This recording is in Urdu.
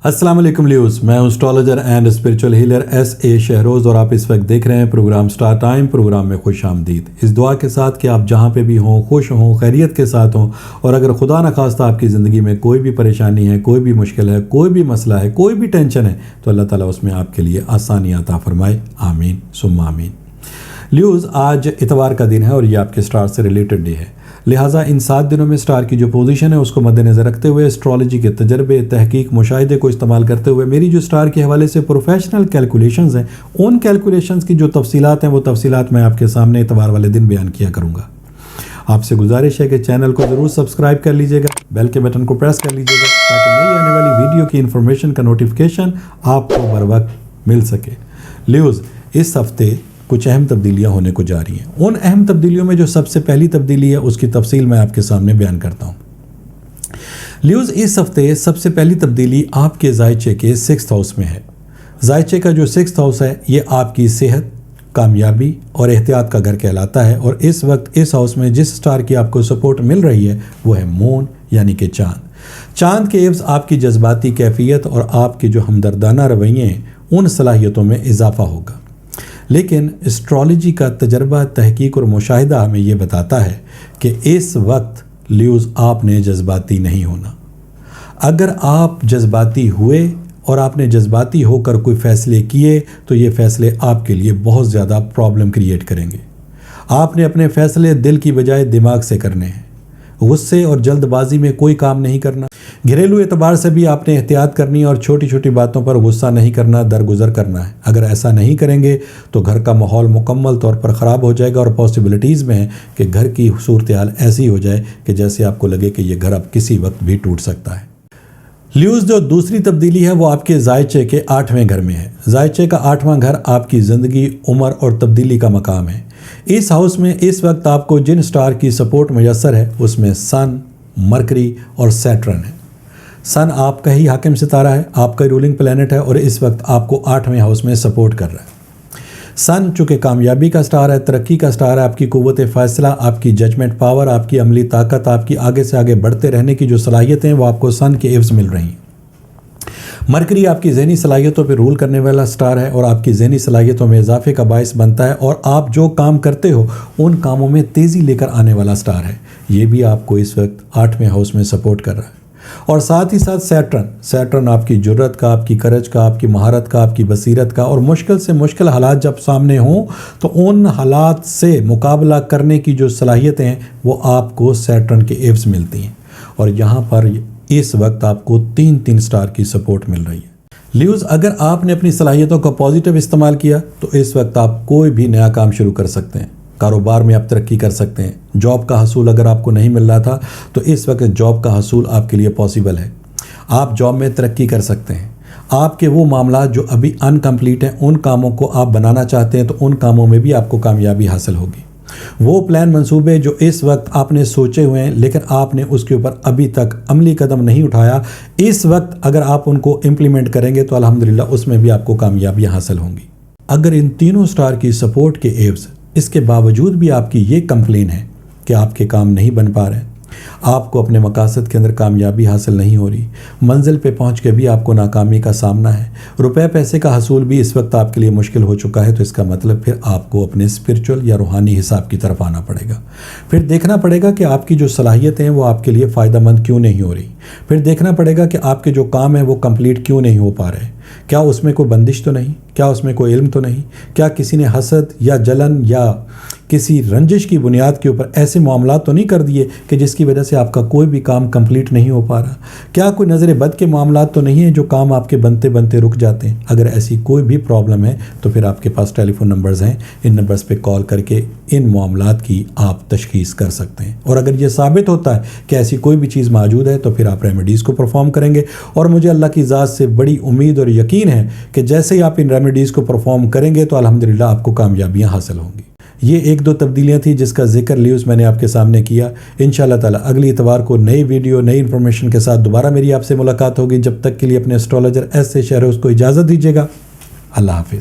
السلام علیکم لیوز، میں ہوں astrologer and spiritual healer S A Shahroz, اور آپ اس وقت دیکھ رہے ہیں پروگرام سٹار ٹائم۔ پروگرام میں خوش آمدید، اس دعا کے ساتھ کہ آپ جہاں پہ بھی ہوں خوش ہوں، خیریت کے ساتھ ہوں، اور اگر خدا نخواستہ آپ کی زندگی میں کوئی بھی پریشانی ہے، کوئی بھی مشکل ہے، کوئی بھی مسئلہ ہے، کوئی بھی ٹینشن ہے، تو اللہ تعالیٰ اس میں آپ کے لیے آسانی عطا فرمائے، آمین ثم آمین۔ لیوز، آج اتوار کا دن ہے اور یہ آپ کے سٹار سے ریلیٹڈ ڈے ہے، لہٰذا ان 7 دنوں میں سٹار کی جو پوزیشن ہے اس کو مد نظر رکھتے ہوئے اسٹرالوجی کے تجربے، تحقیق، مشاہدے کو استعمال کرتے ہوئے میری جو سٹار کے حوالے سے پروفیشنل کیلکولیشنز ہیں، ان کیلکولیشنز کی جو تفصیلات ہیں وہ تفصیلات میں آپ کے سامنے اتوار والے دن بیان کیا کروں گا۔ آپ سے گزارش ہے کہ چینل کو ضرور سبسکرائب کر لیجیے گا، بیل کے بٹن کو پریس کر لیجیے گا تاکہ نئی آنے والی ویڈیو کی انفارمیشن کا نوٹیفیکیشن آپ کو بر وقت مل سکے۔ لیوز، اس ہفتے کچھ اہم تبدیلیاں ہونے کو جا رہی ہیں۔ ان اہم تبدیلیوں میں جو سب سے پہلی تبدیلی ہے اس کی تفصیل میں آپ کے سامنے بیان کرتا ہوں۔ لیوز، اس ہفتے سب سے پہلی تبدیلی آپ کے زائچے کے 6th ہاؤس میں ہے۔ زائچے کا جو 6th ہاؤس ہے یہ آپ کی صحت، کامیابی اور احتیاط کا گھر کہلاتا ہے، اور اس وقت اس ہاؤس میں جس سٹار کی آپ کو سپورٹ مل رہی ہے وہ ہے مون، یعنی کہ چاند۔ چاند کے عوض آپ کی جذباتی کیفیت اور آپ کے جو ہمدردانہ رویے ہیں ان صلاحیتوں میں اضافہ ہوگا۔ لیکن اسٹرالوجی کا تجربہ، تحقیق اور مشاہدہ ہمیں یہ بتاتا ہے کہ اس وقت لیوز آپ نے جذباتی نہیں ہونا۔ اگر آپ جذباتی ہوئے اور آپ نے جذباتی ہو کر کوئی فیصلے کیے تو یہ فیصلے آپ کے لیے بہت زیادہ پرابلم کریٹ کریں گے۔ آپ نے اپنے فیصلے دل کی بجائے دماغ سے کرنے ہیں۔ غصے اور جلد بازی میں کوئی کام نہیں کرنا۔ گھریلو اعتبار سے بھی آپ نے احتیاط کرنی ہے اور چھوٹی چھوٹی باتوں پر غصہ نہیں کرنا، درگزر کرنا ہے۔ اگر ایسا نہیں کریں گے تو گھر کا ماحول مکمل طور پر خراب ہو جائے گا، اور پاسبلٹیز میں ہے کہ گھر کی صورتحال ایسی ہو جائے کہ جیسے آپ کو لگے کہ یہ گھر اب کسی وقت بھی ٹوٹ سکتا ہے۔ لیوز، جو دوسری تبدیلی ہے وہ آپ کے زائچے کے 8ویں گھر میں ہے۔ زائچے کا 8واں گھر آپ کی زندگی، عمر اور تبدیلی کا مقام ہے۔ اس ہاؤس میں اس وقت آپ کو جن سٹار کی سپورٹ میسر ہے اس میں سن، مرکری اور سیٹرن ہے۔ سن آپ کا ہی حاکم ستارہ ہے، آپ کا رولنگ پلینٹ ہے، اور اس وقت آپ کو 8ویں ہاؤس میں سپورٹ کر رہا ہے۔ سن چونکہ کامیابی کا سٹار ہے، ترقی کا سٹار ہے، آپ کی قوت فیصلہ، آپ کی ججمنٹ پاور، آپ کی عملی طاقت، آپ کی آگے سے آگے بڑھتے رہنے کی جو صلاحیتیں ہیں وہ آپ کو سن کے عوض مل رہی ہیں۔ مرکری آپ کی ذہنی صلاحیتوں پہ رول کرنے والا سٹار ہے اور آپ کی ذہنی صلاحیتوں میں اضافے کا باعث بنتا ہے، اور آپ جو کام کرتے ہو ان کاموں میں تیزی لے کر آنے والا سٹار ہے۔ یہ بھی آپ کو اس وقت 8ویں ہاؤس میں سپورٹ کر رہا ہے۔ اور ساتھ ہی ساتھ سیٹرن آپ کی جرت کا، آپ کی کرج کا، آپ کی مہارت کا، آپ کی بصیرت کا، اور مشکل سے مشکل حالات جب سامنے ہوں تو ان حالات سے مقابلہ کرنے کی جو صلاحیتیں ہیں وہ آپ کو سیٹرن کے عوض ملتی ہیں، اور یہاں پر اس وقت آپ کو 3 سٹار کی سپورٹ مل رہی ہے۔ لیوز، اگر آپ نے اپنی صلاحیتوں کا پازیٹیو استعمال کیا تو اس وقت آپ کوئی بھی نیا کام شروع کر سکتے ہیں، کاروبار میں آپ ترقی کر سکتے ہیں۔ جاب کا حصول اگر آپ کو نہیں مل رہا تھا تو اس وقت جاب کا حصول آپ کے لیے پاسبل ہے۔ آپ جاب میں ترقی کر سکتے ہیں۔ آپ کے وہ معاملات جو ابھی انکمپلیٹ ہیں ان کاموں کو آپ بنانا چاہتے ہیں تو ان کاموں میں بھی آپ کو کامیابی حاصل ہوگی۔ وہ پلان منصوبے جو اس وقت آپ نے سوچے ہوئے ہیں لیکن آپ نے اس کے اوپر ابھی تک عملی قدم نہیں اٹھایا، اس وقت اگر آپ ان کو امپلیمنٹ کریں گے تو الحمدللہ اس میں بھی آپ کو کامیابیاں حاصل ہوں گی۔ اگر ان تینوں سٹار کی سپورٹ کے عوض اس کے باوجود بھی آپ کی یہ کمپلین ہے کہ آپ کے کام نہیں بن پا رہے، آپ کو اپنے مقاصد کے اندر کامیابی حاصل نہیں ہو رہی، منزل پہ پہنچ کے بھی آپ کو ناکامی کا سامنا ہے، روپے پیسے کا حصول بھی اس وقت آپ کے لیے مشکل ہو چکا ہے، تو اس کا مطلب پھر آپ کو اپنے اسپرچول یا روحانی حساب کی طرف آنا پڑے گا۔ پھر دیکھنا پڑے گا کہ آپ کی جو صلاحیتیں ہیں وہ آپ کے لیے فائدہ مند کیوں نہیں ہو رہی۔ پھر دیکھنا پڑے گا کہ آپ کے جو کام ہیں وہ کمپلیٹ کیوں نہیں ہو پا رہے۔ کیا اس میں کوئی بندش تو نہیں؟ کیا اس میں کوئی علم تو نہیں؟ کیا کسی نے حسد یا جلن یا کسی رنجش کی بنیاد کے اوپر ایسے معاملات تو نہیں کر دیے کہ جس کی وجہ سے آپ کا کوئی بھی کام کمپلیٹ نہیں ہو پا رہا؟ کیا کوئی نظر بد کے معاملات تو نہیں ہیں جو کام آپ کے بنتے بنتے رک جاتے ہیں؟ اگر ایسی کوئی بھی پرابلم ہے تو پھر آپ کے پاس ٹیلی فون نمبرز ہیں، ان نمبرز پہ کال کر کے ان معاملات کی آپ تشخیص کر سکتے ہیں، اور اگر یہ ثابت ہوتا ہے کہ ایسی کوئی بھی چیز موجود ہے تو پھر آپ ریمیڈیز کو پرفارم کریں گے، اور مجھے اللہ کی ذات سے بڑی امید اور یقین ہے کہ جیسے ہی آپ ان ریمیڈیز کو پرفارم کریں گے تو الحمدللہ آپ کو کامیابیاں حاصل ہوں گی۔ یہ 1-2 تبدیلیاں تھیں جس کا ذکر لیوز میں نے آپ کے سامنے کیا۔ انشاءاللہ تعالی اگلی اتوار کو نئی ویڈیو، نئی انفارمیشن کے ساتھ دوبارہ میری آپ سے ملاقات ہوگی۔ جب تک کے لیے اپنے اسٹرالوجر ایس اے شہروز کو اجازت دیجیے گا۔ اللہ حافظ۔